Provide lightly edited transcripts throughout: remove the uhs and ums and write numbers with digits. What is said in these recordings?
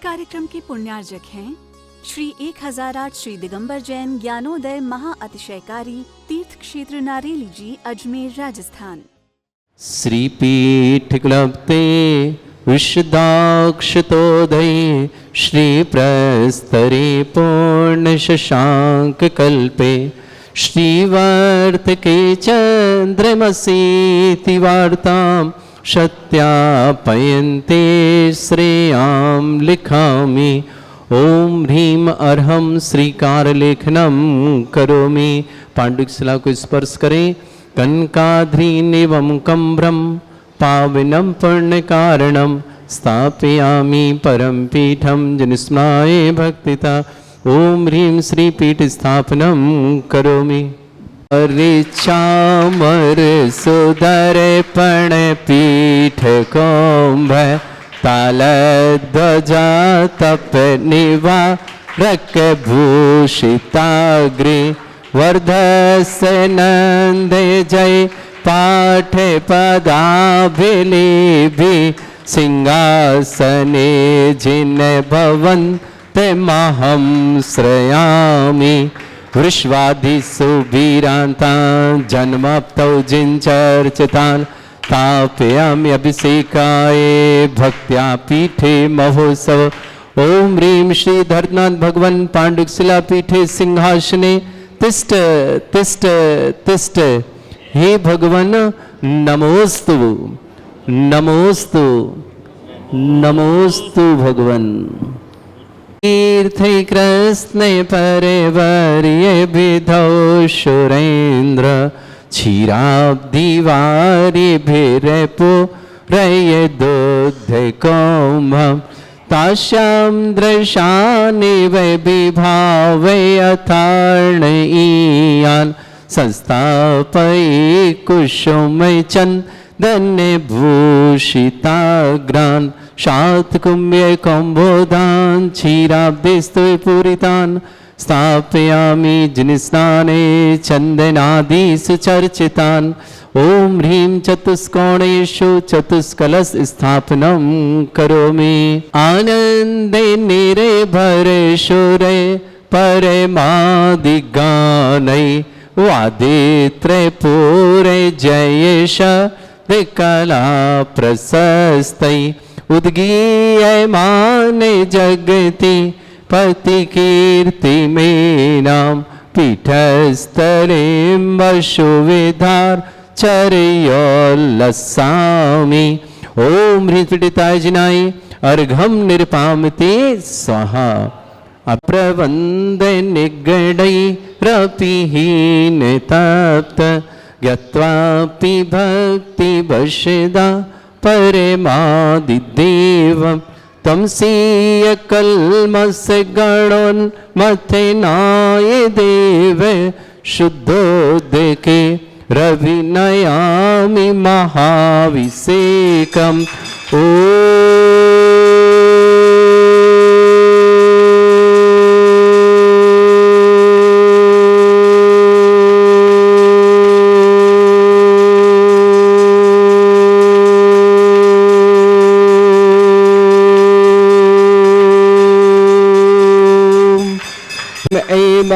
कार्यक्रम के पुण्यार्जक हैं श्री 1008 श्री दिगंबर जैन ज्ञानोदय महाअतिशयकारी तीर्थ क्षेत्र नारेली जी, अजमेर, राजस्थान। श्रीपीठ क्लप्ते विशदाक्षतोदये श्री प्रस्तरे पूर्ण शशांक कल्पे श्रीवर्तके चंद्रमसीति वार्तां सत्यापयन्ते श्रेयां लिखामि। ओम ह्रीम अर्हम श्रीकारलेखनम करोमि। पांडुक शिला को स्पर्श करें। कनकाध्रीनिवं कम्भ्रम पावनं पुण्यकारणं स्थापयामि परम पीठं जनिस्मराय भक्तिता। ओम ह्रीं श्रीपीठ स्थापनं करोमि। ऋचामर सुदर्पण पीठ कुंभ तालध्वजा तप निवारक भूषिताग्रे वर्धस्य नंदे जय पाठ पदाभिलेभि सिंहासने जिन भवन्ते महं श्रयामि। वृष्वादिषु वीरान्तान् जन्माप्तौ जिञ्चर्चितान् स्थापयामि अभिषेकाय भक्त्या पीठे महोत्सव। ओम ह्रीं श्री धर्मनाथ भगवन् पांडुक शिला पीठे सिंहासने तिष्ठ तिष्ठ तिष्ठ। हे भगवन् नमोस्तु नमोस्तु नमोस्तु भगवन्। तीर्थे कृष्णे परिवर्य विधौ सुरेन्द्र क्षीराब्धिवारिभिरपुरय दुग्धकौम्भं तास्यां दृशानि वै विभावै अथार्णयीयान् संस्थापये कुसुमै चन्दने भूषिताग्रान् शातकुम्भे कम्बोधान् क्षीराब्धिस्तु पूरितान् स्थापयामि जिनिस्नाने चन्दनादिषु चर्चितान्। ओम ह्रीं चतुष्कोणेषु चतुष्कलश स्थापनं करोमि। आनन्दे निरेभरे सुरे परमादिगानै वादित्रयपूरे जयेश विकला प्रशस्तै उद्गीयमाने जगति पति कीर्ति मेनां पीठस्थलें वसुविधार चर्योल्लसामि। ओम ह्रीं पीडिताय जिनाय अर्घं निर्पामते स्वाहा। अप्रवन्द निगडैरपिहीन तप्त ज्ञात्वापि भक्तिवशदा परमादिदेवं तं स्वीयकल्मष गणोन्मथनाय देव शुद्धोदके रविनयामि महाभिषेकम्। ओ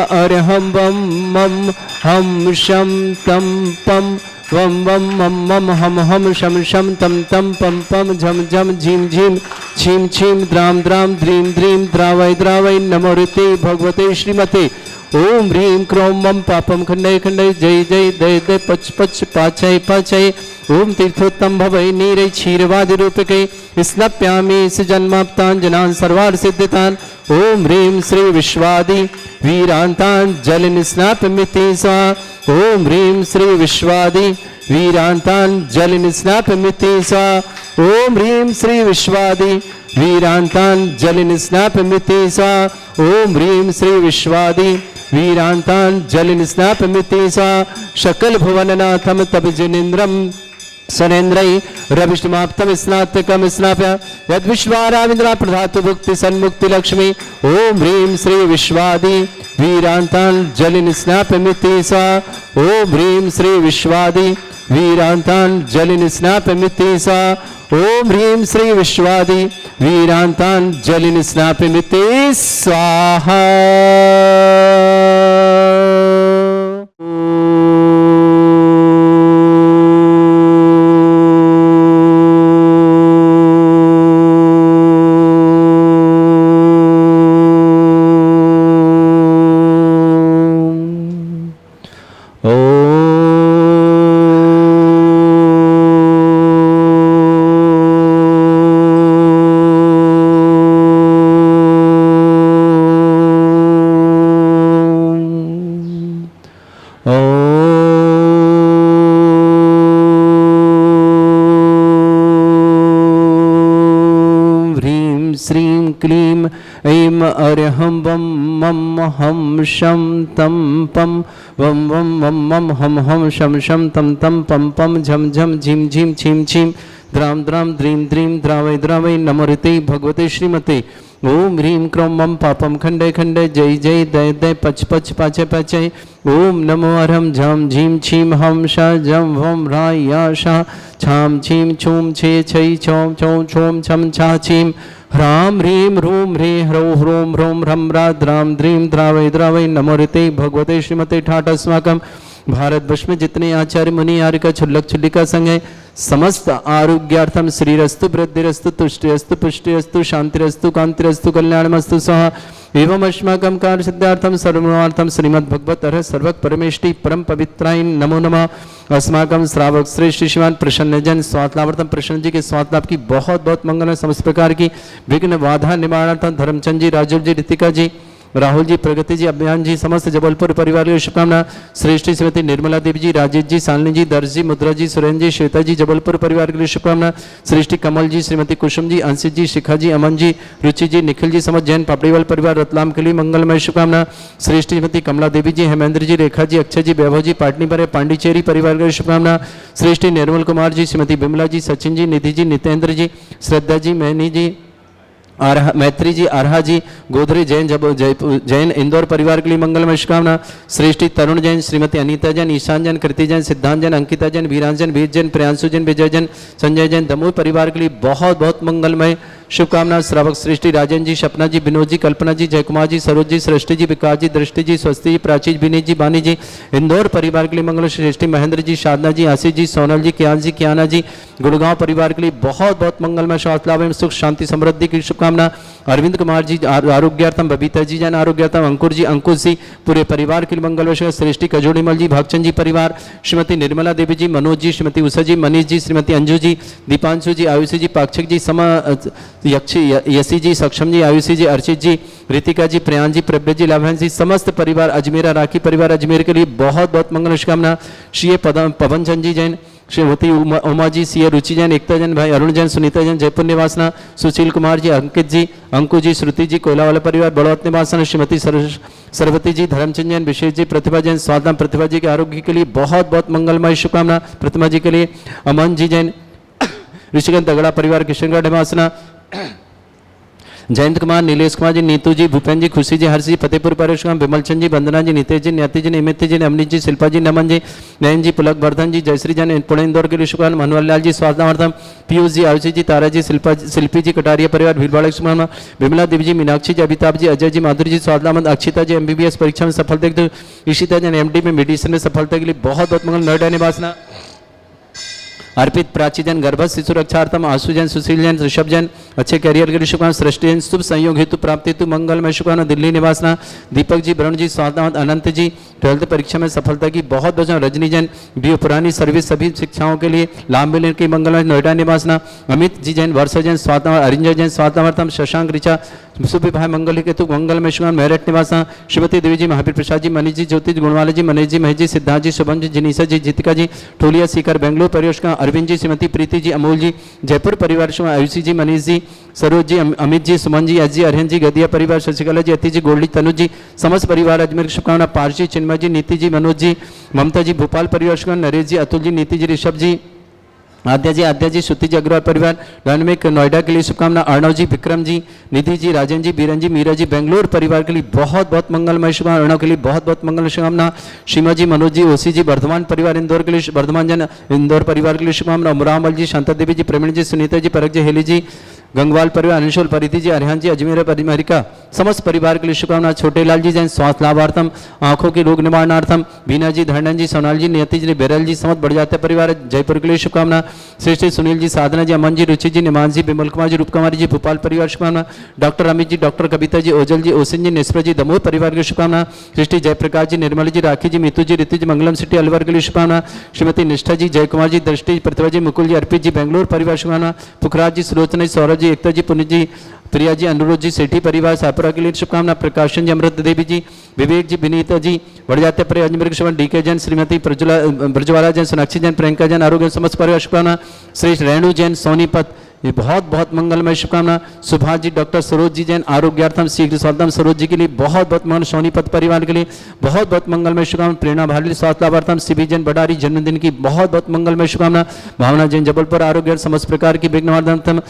अर्हं वं मं हम शं तं पं वं वं मं मं हम शं शं तं तं पं पं झं झं झीं झीं छीं छीं द्रां द्रां द्रीं द्रीं द्रावय द्रावय नमो ऋते भगवते श्रीमते। ओम ह्रीं क्रों मं पापं खण्डय खण्डय जय जय दय दय पच पच पाचय पाचय। ओम तीर्थोत्तम भवै नीरै क्षीरवादि रूपके स्नप्यामि सुजन्माप्तान् जनान् सर्वार्थ सिद्धितान्। ओम ह्रीं श्री विश्वादि वीरान्तान् जलनिस्नापमिति स्वाहा। ओम ह्रीं श्री विश्वादि वीरान्तान् जलनिस्नापमिति स्वाहा। ओम ह्रीं श्री विश्वादि वीरान्तान् जलनिस्नापमिति स्वाहा। ओम ह्रीं श्री विश्वादि वीरान्तान् जलनिस्नापमिति स्वाहा। सकल भुवननाथं तप जनेन्द्रं सनेन्द्रै रविष्टमाप्तम स्नातकम स्नाप्य यद्विश्वाराविन्द्रा प्रधातु भुक्ति सन्मुक्ति लक्ष्मी। ओम ह्रीं श्री विश्वादि वीरान्तान् जलिन स्नापमिति स्वाहा। ओम ह्रीं श्री विश्वादि वीरांतांजलिं स्नापयमिति सा ओम ह्रीं श्री विश्वादि वीरांतांजलिं स्नापयमिति स्वाहा। श्रीं क्लीं ऐं अर्हं वं मं हं शं तं पं वं वं मं मं हं हं शं शं तं तं पं पं झं झं झीं झीं छीं छीं द्रां द्रां द्रीं द्रीं द्रावै द्रावै नमोरिते भगवते श्रीमते ओम ह्रीं क्रों मम पापम खंडे खंडे जय जय दय दय पच पच पाचे पाचे ओम नमो अरहम झम झीम छीम हम श जम वम रा या शा छाम छीम छूम छे छई छौम छौम छौम छम छा छीम ह्राम ह्रीं ह्रूम ह्रे ह्रौ ह्रोम ह्रोम ह्रम रा द्राम द्रीम द्रावै द्रावै नमोरिते भगवते श्रीमते ठाट अस्माकम भारत वर्ष में जितने आचार्य मुनि आर्य छुल्लक छुल्लिका संघ है समस्त आरोग्यार्थम श्रीरस्तु वृद्धिरस्तु तुष्टिरस्तु पुष्टिरस्तु शांतिरस्तु कांतिरस्तु कल्याणमस्तु स्वाहा एवं अस्माकं कार्य सिद्धार्थम सर्वमनार्थम श्रीमद् भगवत अर्ह सर्वक परमेष्टि परम पवित्राय नमो नमः। अस्माकं श्रावक श्रेष्ठ श्रीमान प्रसन्न जन स्वातलावर्तम प्रसन्न जी के स्वातलाभ की बहुत बहुत मंगल समस्त प्रकार की विघ्न बाधा निवारणार्थम धर्मचंद जी, राजुल जी, ऋतिका जी, राहुल जी, प्रगति जी, अभियान जी, समस्त जबलपुर परिवार की शुभकामना। श्रेष्ठ श्रीमती निर्मला देवी जी, राजेश जी, सालनी जी, दर्श जी, मुद्रा जी, सुरेंद्र जी, श्वेता जी, जबलपुर परिवार के लिए शुभकामना। श्रेष्ठी कमल जी, श्रीमती कुसुम जी, अंशित जी, शिखा जी, अमन जी, रुचि जी, निखिल जी, समस्त जैन पापड़ीवाल परिवार रतलाम के लिए मंगलमय शुभकामना। श्रेष्ठ श्रीमती कमला देवी जी, हेमेंद्र जी, रेखा जी, अक्षय जी, वैभव जी, पाटनी पर पांडिचेरी परिवार के लिए शुभकामना। श्रेष्ठी निर्मल कुमार जी, श्रीमती बिमला जी, सचिन जी, निधि जी, नितेंद्र जी, श्रद्धा जी, मैनी जी, मैत्री जी, आरहा जी, गोधरी जैन जयपुर जैन इंदौर परिवार के लिए मंगलमय शुभकामना। श्रेष्ठी तरुण जैन, श्रीमती अनीता जैन, ईशान जैन, कृति जैन, सिद्धांत जैन, अंकिता जैन, वीरांश जैन, वीर जैन, प्रियांशु जैन, विजय जैन, संजय जैन, दमोह परिवार के लिए बहुत बहुत मंगलमय शुभकामना। श्रावक श्रेष्ठी राजन जी, सपना जी, विनोद जी, कल्पना जी, जयकुमार जी, सरोज जी, सृष्टि जी, विकास जी, दृष्टि जी, स्वस्ति जी, प्राची जी, विनीत जी, बानी जी, इंदौर परिवार के लिए मंगल। श्रेष्ठी महेंद्र जी, साधना जी, आशीष जी, सोनल जी, कियान जी, कियाना जी, गुड़गांव परिवार के लिए बहुत बहुत मंगलमय स्वास्थ्य लाभ एवं सुख शांति समृद्धि की शुभकामना। अरविंद कुमार जी आरोग्यार्थम, बबीता जी जैन आरोग्यार्थम, अंकुर जी, अंकुश जी, पूरे परिवार के लिए मंगल। श्रेष्ठी कजोड़ीमल जी, भागचंद जी परिवार, श्रीमती निर्मला देवी जी, मनोज जी, श्रीमती उषा जी, मनीष जी, श्रीमती अंजू जी, दीपांशु जी, आयुषी जी, पाक्षिक जी, यशी जी, सक्षम जी, आयुषी जी, अर्चित जी, ऋतिका जी, प्रयान जी, प्रभ्य जी, लाभांश जी, समस्त परिवार अजमेरा राखी परिवार अजमेर के लिए बहुत बहुत मंगल शुभकामना। श्री पवन चंद जी जैन, श्रीमती उमा जी, सी रुचि जैन, एकता जैन, भाई अरुण जैन, सुनीता जैन, जयपुर निवासना, सुशील कुमार जी, अंकित जी, अंकु जी, श्रुति जी, कोयला वाला परिवार बड़ौत निवासना, श्रीमती सरस्वती जी, धर्मचंद जैन, विशेष जी, प्रतिभा जैन, स्वादाम प्रतिभा जी के आरोग्य के लिए बहुत बहुत मंगलमय शुभकामना। प्रतिमा जी के लिए अमन जी जैन, ऋषिकांत दगड़ा परिवार किशनगढ़ निवासना, जयंत कुमार, नीलेश कुमार जी, नीतू जी, भूपेन जी, खुशी जी, हर्ष जी, फतेहपुर परेशराम, विमल चंद जी, वंदना जी, नितेश जी, न्याति जी, निमित जी, अमनीत जी, शिल्पा जी, नमन जी, नयन जी, पुलक वर्धन जी, जयश्री जैन, पुणे इंदौर के लिए शुभकामना। मनोहर लाल जी, स्वास्थ्यवर्धन, पीयूष जी, आयुषी जी, तारा जी, शिल्पी जी, कटारिया परिवार भीलवाड़ा शुभकामना। विमला देवी जी, मीनाक्षी जी, अमिताभ जी, अजय जी, माधुरी जी, स्वास्थ्यमंद, अक्षिता जी, MBBS परीक्षा में सफलता, ईशिता जैन MD में मेडिसिन में सफलता के लिए बहुत बहुत मंगल। नोएडा निवासना अर्पित, प्राची जैन, गर्भ शिशु रक्षार्थम, आशु जैन, सुशील जैन, ऋषभ जैन, अच्छे कैरियर के लिए शुभकामना। सृष्टि जैन, शुभ संयोग हेतु प्राप्ति हेतु मंगलमय शुभकामना। दिल्ली निवासना दीपक जी, वरुण जी, स्वास्थ्यवान, अनंत जी, 12th परीक्षा में सफलता की बहुत बहुत। रजनी जैन, बीओ पुरानी सर्विस सभी शिक्षाओं के लिए लाभ मिलने की मंगलमय। नोएडा निवासना अमित जी जैन, वर्षा जैन, स्वास्थ्यवान, अरिंजय जैन, स्वास्थ्यवर्तम, शशांक ऋचा, शुभ विवाह मंगल हेतु मंगलमय शुभकामना। मेरठ निवासना श्रीमती देवी जी, महावीर प्रसाद जी, मनीष जी, ज्योति गुणवाला जी, मनीष जी, महेश जी, सिद्धार्थ जी, शुभम जी, जिनीसा जी, जितिका जी, ठोलिया सीकर बेंगलुरु परियोजना, अरविंद जी, श्रीमती प्रीति जी, अमोल जी, जयपुर परिवार आयुषी जी, मनीष जी, सरोज जी, अमित जी, सुमन जी, एस जी, अरिहन जी, गदिया परिवार, शशिकला जी, अति जी, गोल्डी, तनुज जी, समस्त परिवार अजमेर शुभकामना। पार्श जी, चिन्मय जी, नीति जी, मनोज जी, ममता जी, भोपाल परिवार शुभकामना। नरेश जी, अतुल जी, नीति जी, ऋषभ जी, आद्या जी श्रुति जी अग्रवाल परिवार डायनेमिक नोएडा के लिए शुभकामना। अर्णव जी, विक्रम जी, निधि जी, राजन जी, बीरन जी, मीरा जी बेंगलोर परिवार के लिए बहुत बहुत मंगलमय शुभकामना। अर्णव के लिए बहुत बहुत मंगल शुभकामना। सीमा जी, मनोज जी, ओसी जी, वर्धमान परिवार इंदौर के लिए, वर्धमान जन इंदौर परिवार के लिए शुभकामना। उमरामल जी, शांता देवी जी, प्रवीण जी, सुनीता जी, परक जी, हेली जी, गंगवाल परिवार, अंशुल, परिधि जी, अरिहान जी, अजमेर अमेरिका समस्त परिवार के लिए शुभकामना। छोटे लाल जी जैन स्वास्थ्य लाभार्थम, आंखों के रोग निवारणार्थम, बीना जी, धरणन जी, सोनाल जी, नियति जी, बेरल जी समस्त बढ़ जाते परिवार जयपुर के लिए शुभकामना। श्रेष्ठ सुनील जी, साधना जी, अमन जी, रुचि जी, निमान जी, विमल कुमार जी, रूपकुमारी जी, भोपाल परिवार शुभकामना। डॉक्टर अमित जी, डॉक्टर कविता जी, ओजल जी, ओसिन जी, निस्प्र जी, दमोह परिवार की शुभकामना। सृष्टि जयप्रकाश जी, निर्मल जी, राखी जी, मीतू जी, ऋतु जी, मंगलम सिटी अलवर के लिए शुभकामना। श्रीमती निष्ठा जी, जय कुमार जी, दृष्टि, प्रतिभा जी, मुकुल जी, अर्पित जी, बेंगलोर परिवार शुभकामना। पुखराज जी, सुलोचना जी, सौरभ जी, एकता जी, पुनित जी, प्रिया जी, अनुरोध जी, सेठी परिवार सापुरा के लिए शुभकामना। प्रकाशन जी, अमृत देवी जी, विवेक जी, विनीता जी, बढ़ जाते पर अजमेर के डीके जैन, श्रीमती ब्रजवाला जैन, सोनाक्षी जैन, प्रियंका जैन, आरोग्य समस्त परिवार शुभकामना। श्रेष्ठ रेणु जैन, सोनीपत ये बहुत बहुत मंगलमय शुभकामना। सुभाष जी, डॉक्टर सरोज जी जैन, आरोग्यार्थम शीघ्र स्वास्थ्यम सरोज जी के लिए बहुत बहुत मंगल। सोनीपत परिवार के लिए बहुत बहुत मंगलमय शुभकामना। प्रेरणा भाली स्वास्थ्य लाभार्थम सीबी जैन बडारी जन्मदिन की बहुत बहुत मंगलमय शुभकामना। भावना जैन, जबलपुर आरोग्य समस्त प्रकार की विघ्नवार्धन।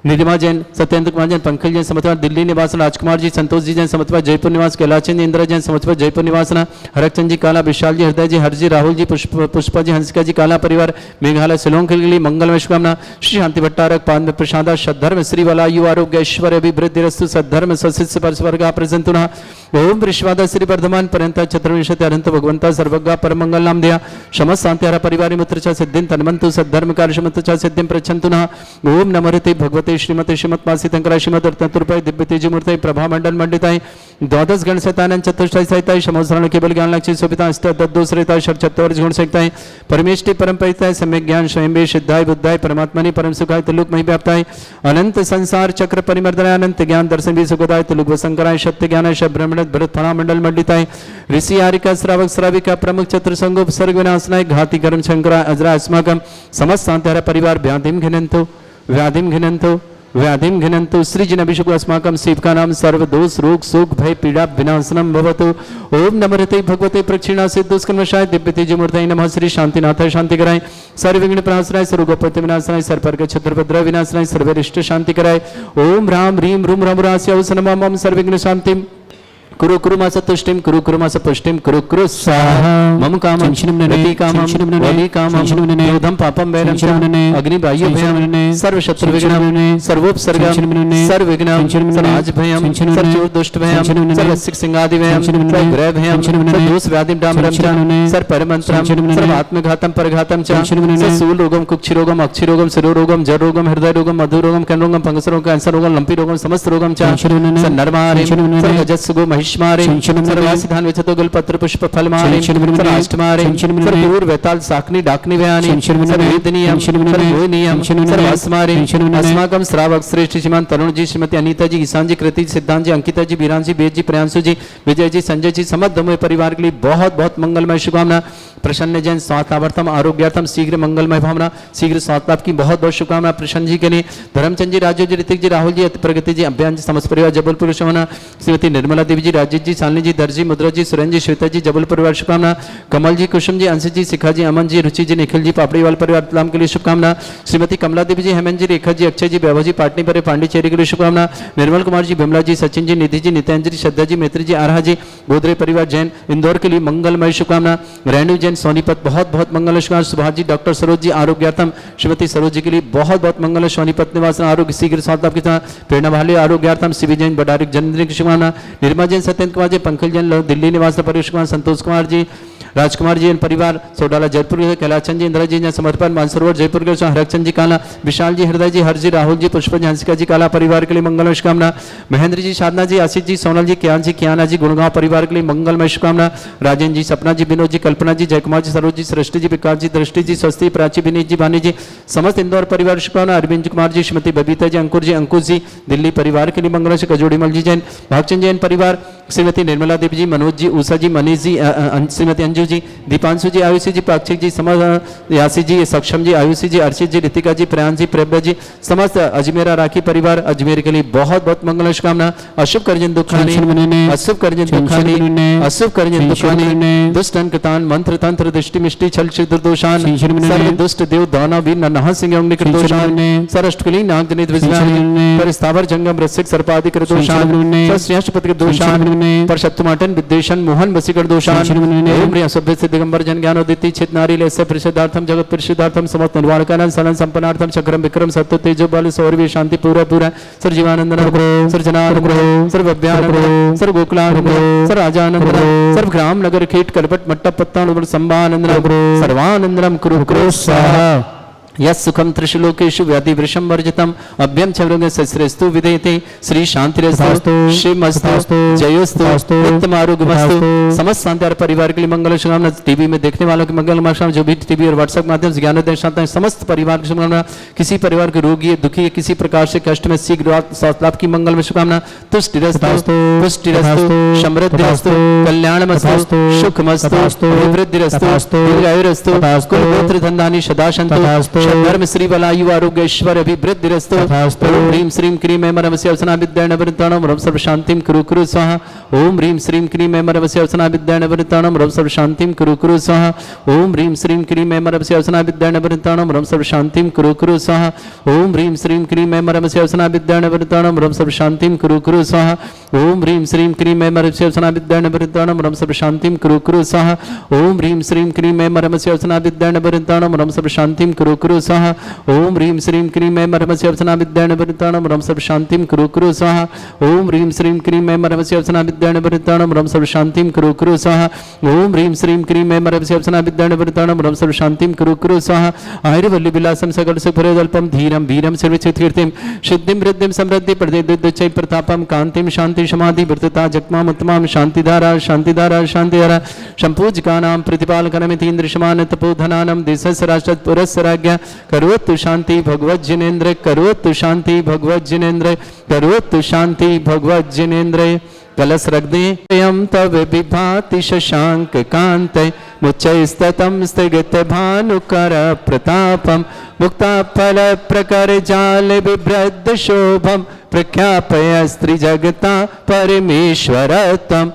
निलिमा जैन, सत्येंद्र कुमार जैन, पंकज जैन समर्थवा दिल्ली निवास, राजकुमार जी, संतोष जी जैन समर्थवा जयपुर निवास, कैलाश जी, इंदिरा जैन समर्थवा जयपुर निवास, हरकचंद जी काला, विशाल जी, हृदय जी, हरजी, राहुल जी, पुष्पा जी, हंसिका जी काला परिवार मेघालय शिलोंग के लिए मंगलमय शुभकामना। श्री शांति भट्टारक पाद प्रसादा सद्धर्म श्री वलायु आरोग्य ऐश्वर्य अभिवृद्धि रस्तु सद्धर्म सशिष्य परस्वर्गा प्रसंतुना ओम विश्वादा श्री वर्धमान पर्यंत चतुर्विंशति अनंत भगवंता सर्वज्ञ परमंगल नाम दिया समस्त शांतिहारा परिवार मित्र च सिद्धिं तन्मन्तु सद्धर्म कार्यशमत च सिद्धिं प्रच्छन्तुना ओम नमोते भगवते श्रीमते श्रीमत्मासी तंकरा श्रीमद रत्नतुर्पय दिव्य तेजमूर्तये प्रभा मंडल मंडिताय द्वादश गण सहितानंद चतुष्टय सहिताय समोसरण केवल ज्ञान लक्ष्य शोभिता अष्ट तद्दोषरिताय षट्चत्वारिश गुण सहिताय परमेष्टि परम परिताय सम्यक ज्ञान स्वयं सिद्धाय बुद्धाय परमात्मनि परम सुखाय तुलुक मही व्याप्ताय अनंत संसार चक्र परिमर्दनाय अनंत ज्ञान दर्शन भी सुखदाय तुलुक वसंकराय सत्य ज्ञान शब्द ब्रह्मण भरत फणा मंडल मंडिताय ऋषि आरिका श्रावक श्राविका प्रमुख चतुर्संगोप सर्ग विनाशनाय घाति कर्म शंकरा अजरा अस्माकम समस्त शांतिहारा परिवार व्याधिम घिनंतु सृजन अभिषेक अस्माकं सेवका नाम सर्व दोष रोग शोक भय पीड़ा विनाशनम भवतु ओम नमः भगवते प्रक्षिणा सिद्धुष्कर्मशाय दिव्य तेजमूर्तये नमः श्री शांतिनाथाय शांतिकराय सर्व विघ्न प्रणाशनाय सर्वगोपति विनाशनाय सर्वपर्ग छत्रभद्र विनाशनाय सर्वरिष्ट शांतिकराय ओम राम ह्रीम रूम रमरास्य नमः सर्वविघ्न शांतिम कुरु कुरु मास तुष्टिम कुरु कुरु मास पुष्टिम कुरु कुरु स्वाहा मम कामं रति कामं वली कामं क्रोधं पापं वैरं च अग्नि बाह्य भयं सर्व शत्रु विघ्नं सर्वोपसर्गं सर्व विघ्नं सर्वाज भयं सर्व दुष्ट भयं सर्व सिक सिंगादि भयं सर्व ग्रह भयं सर्व दोष व्याधि डामरं च सर्व परमंत्रं सर्व आत्मघातं परघातं च सर्व सूल रोगं कुक्षि रोगं अक्षि रोगं शिरो रोगं जर रोगं हृदय रोगं मधु रोगं कर्ण रोगं फंगस रोगं कैंसर रोगं लंपी रोगं समस्त रोगं च सर्व नरमारे सर्व अजस्सुगो महिष्मारे सर्वासिधान विचतो गलपत्र पुष्प फलमारे सर्वाष्टमारे सर्वूर वेताल साकनी डाकनी व्यानि सर्वेदनीयम सर्वोनियम सर्वास्मारे अस्माकं श्रावक श्रेष्ठ श्रीमान तरुण जी श्रीमती अनीता जी ईशान जी कृति सिद्धांत जी अंकिता जी बीरान जी वेद जी प्रियांशु जी विजय जी संजय जी समस्त दमोह परिवार के लिए बहुत बहुत मंगलमय शुभकामना। प्रसन्न जैन स्वास्थ्यार्थम आरोग्यार्थम शीघ्र मंगलमय भावना शीघ्र स्वास्थ्य लाभ की बहुत बहुत शुभकामना। प्रसन्न जी के लिए धर्मचंद जी राजू जी ऋतिक जी राहुल जी प्रगति जी अभियान जी समस्त परिवार जबलपुर शोभना श्रीमती निर्मला देवी जी राजीव जी शालिनी जी दर्जी मुद्रा जी सुरेंद्र जी श्वेता जी जबलपुर परिवार शुभकामना। कमल जी कुसुम जी अंश जी शिखा जी अमन जी रुचि जी निखिल जी पापड़ीवाल परिवार इस्लाम के लिए शुभकामना। श्रीमती कमला देवी जी हेमंत जी रेखा जी अक्षय जी वैभव जी पाटनी पर पांडिचेरी के लिए शुभकामना। निर्मल कुमार जी बिमला जी सचिन जी निधि जी नित्यांजलि श्रद्धा जी मैत्री जी आरहा जी गोदरे परिवार जैन इंदौर के लिए मंगलमय शुभकामना। रेणु जैन सोनीपत बहुत बहुत मंगल शुभकामना। सुभाष जी डॉक्टर सरोज जी आरोग्यार्थम श्रीमती सरोज जी के लिए बहुत बहुत मंगल। सोनीपत निवास आरोग्य शीघ्र स्वास्थ्य की प्रेरणा भाले आरोग्यार्थम शिवी जैन बडारिक जन्मदिन की शुभकामना। निर्मा जैन सत्येंद्र कुमार जी पंकज जैन दिल्ली निवास परिवेश कुमार संतोष कुमार जी राजकुमार जी परिवार सोडाला जयपुर के कैलाशचंद जी इंदिरा जी समर्पण मानसरोवर जयपुर के हरकचंद जी काला विशाल जी हृदय जी हरजी राहुल जी पुष्प जी हंसिका जी काला परिवार के लिए मंगलमय शुभकामना। महेंद्र जी साधना जी आशीष जी सोनल जी कियाना जी गुड़गांव परिवार के लिए मंगलमय शुभकामना। राजेंद्र जी सपना जी विनोद जी कल्पना जी जयकुमार जी सरोज जी सृष्टि जी विकास जी दृष्टि जी स्वस्ति प्राची विनीत जी वानी जी समस्त इंदौर परिवार शुभकामना। अरविंद कुमार जी श्रीमती बबीता जी अंकुश जी दिल्ली परिवार के लिए मंगल कजोड़ीमल जी जैन भागचंद जैन परिवार श्रीमती निर्मला देवी जी, मनोज जी, उषा जी, मनीष जी, श्रीमती अंजू जी, दीपांशु जी, आयुषी जी, पाक्षिक जी, समस्त यासी जी, सक्षम जी, आयुषी जी, अर्षित जी, रितिका जी, प्रयान जी, प्रभा जी, समस्त अजमेरा राखी परिवार अजमेर के लिए बहुत बहुत मंगल शुभकामना। अशुभ कर्जन दुखानी, अशुभ कर्जन दुखानी, अशुभ कर्जन दुखानी, दुष्ट अंकतान मंत्र तंत्र दृष्टि मिष्टि छल छिद्र दोषान, सर्व दुष्ट देव दानव वीर नरनह सिंह यौन निकट दोषान, सरष्टकुली नाग जनित विज्ञान, पर स्थावर जंगम रसिक सर्पादि कर दोषान, श्रेष्ठपति के दोषान, पर शत्रुमाटन विद्वेषण मोहन वसीकर दोषान, ओम ह्रीं सभ्य से दिगंबर जन ज्ञान उदिति चित नारी लेस्य परिषदार्थम जगत परिषदार्थम समस्त निर्वाणकानंद सलन संपन्नार्थम चक्रम विक्रम सत्य तेजो बल सौरवी शांति पूरा पूरा सर जीवानंदन सर जनार्दन सर भव्यानंदन सर गोकुलानंदन सर राजानंदन सर ग्राम नगर कीट कलपट मट्टा पत्ता संभानंदन सर्वानंदनम कुरु कुरु स्वाहा। यस सुखम त्रिशलोकेशु व्याधि वृषम वर्जितम अभ्यम चवरंग सस्रेस्तु विदेते श्री शांतिरस्तु शिवमस्तु जयोस्तु उत्तम आरोग्यमस्तु समस्त शांति परिवार के लिए मंगल शुभकामना। टीवी में देखने वालों की मंगल शुभकामना, जो भी टीवी और व्हाट्सएप माध्यम से ज्ञानोदय शांति समस्त परिवार की शुभकामना। किसी परिवार के रोगी है, दुखी है, किसी प्रकार से कष्ट में शीघ्र स्वास्थ्य लाभ की मंगल में शुभकामना। तुष्टिरस्तु पुष्टिरस्तु समृद्धिरस्तु कल्याणमस्तु सुखमस्तु वृद्धिरस्तु दीर्घायुरस्तु कुलगोत्र धनधानी सदा सन्तु धर्म श्री बलायु आरोग्य ऐश्वर अभिवृद्धिरस्तु। ओम ह्रीं श्रीं क्रीं ऐं मरवस्य अवसना विद्याण वृत्ताणं रव सर्व शांतिं कुरु कुरु स्वाहा। ओम ह्रीं श्रीं क्रीं ऐं मरवस्य अवसना विद्याण वृत्ताणं रव सर्व शांतिं कुरु कुरु स्वाहा। ओम ह्रीं श्रीं क्रीं ऐं मरवस्य अवसना विद्याण वृत्ताणं रव सर्व शांतिं कुरु कुरु स्वाहा। ओम ह्रीं श्रीं क्रीं ऐं मरवस्य अवसना विद्याण वृत्ताणं रव सर्व शांतिं कुरु कुरु स्वाहा। ओम ह्रीं श्रीं क्रीं ऐं मरवस्य अवसना विद्याण वृत्ताणं रव सर्व शांतिं कुरु कुरु स्वाहा। ओम ह्रीं श्रीं क्रीं ऐं मरवस्य अवसना विद्याण वृत्ताणं रव सर्व शांतिं कुरु कुरु स्वाहा। ओम ह्रीं श्रीं क्रीं ऐं मरवस्य अवसना विद्याण वृत्ताणं रव सर्व शांतिं कुरु कुरु स्वाहा। ओम ह्रीं श्रीं क्रीं ऐं मरवस्य अवसना विद्याण वृत्ताणं रव सर्व शांतिं कुरु कुरु स्वाहा। ओम ह्रीं श्रीं क्रीं ऐं मरवस्य अवसना विद्याण वृत्ताणं रव सर्व शांतिं कुरु कुरु स्वाहा। आयुर्वल्ली विलासं सकल सुखप्रदल्पं धीरं वीरं सर्वचित कीर्तिं सिद्धिं वृद्धिं समृद्धि प्रदेद्युच्चै प्रतापं कांतिं शांति समाधि वर्तता जगमाम उत्तमां शांतिधारा शांतिधारा शांतिधारा संपूज्यकानां प्रतिपालकनमिति इंद्रशमान तपोधनानं देशस्य राष्ट्रस्य पुरस्य राज्ञा करोतु शांति भगवत जिनेन्द्र करोतु शांति भगवत जिनेन्द्र करोतु शांति भगवत जिनेन्द्र। कलश रख दें तव विभाति शशांक कांत मुच्चैस्ततं स्थगित भानुकर प्रतापम मुक्ता फल प्रकर जाल बिभ्रद शोभम प्रख्यापय स्त्री जगता परमेश्वरतम।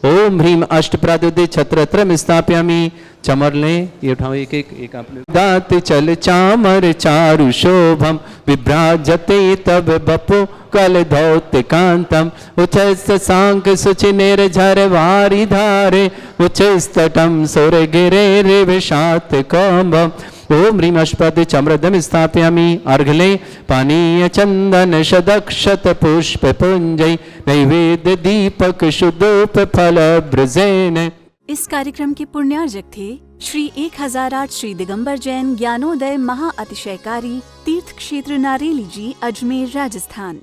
ओम ह्रीं अष्टप्राद्युदे छत्रत्रम स्थापयामि। चमर लें, ये उठाओ एक एक आप लोग। दात चल चामर चारु शोभम विभ्राजते तब बपु कल धौत कांतम उच्च सांक सुचिनेर झर वारी धारे उच्च स्तटम सुर गिरे रे विषात कौम्बम। ओम ह्रीं अष्टपद चम्रदम स्थापयामि। अर्घले पानीय चंदन शदक्षत पुष्प पुंजय नैवेद्य दीपक शुद्धोप फल ब्रजेन। इस कार्यक्रम के पुण्यार्जक थे श्री 1008 श्री दिगंबर जैन ज्ञानोदय महा अतिशयकारी तीर्थ क्षेत्र नारेली जी, अजमेर, राजस्थान।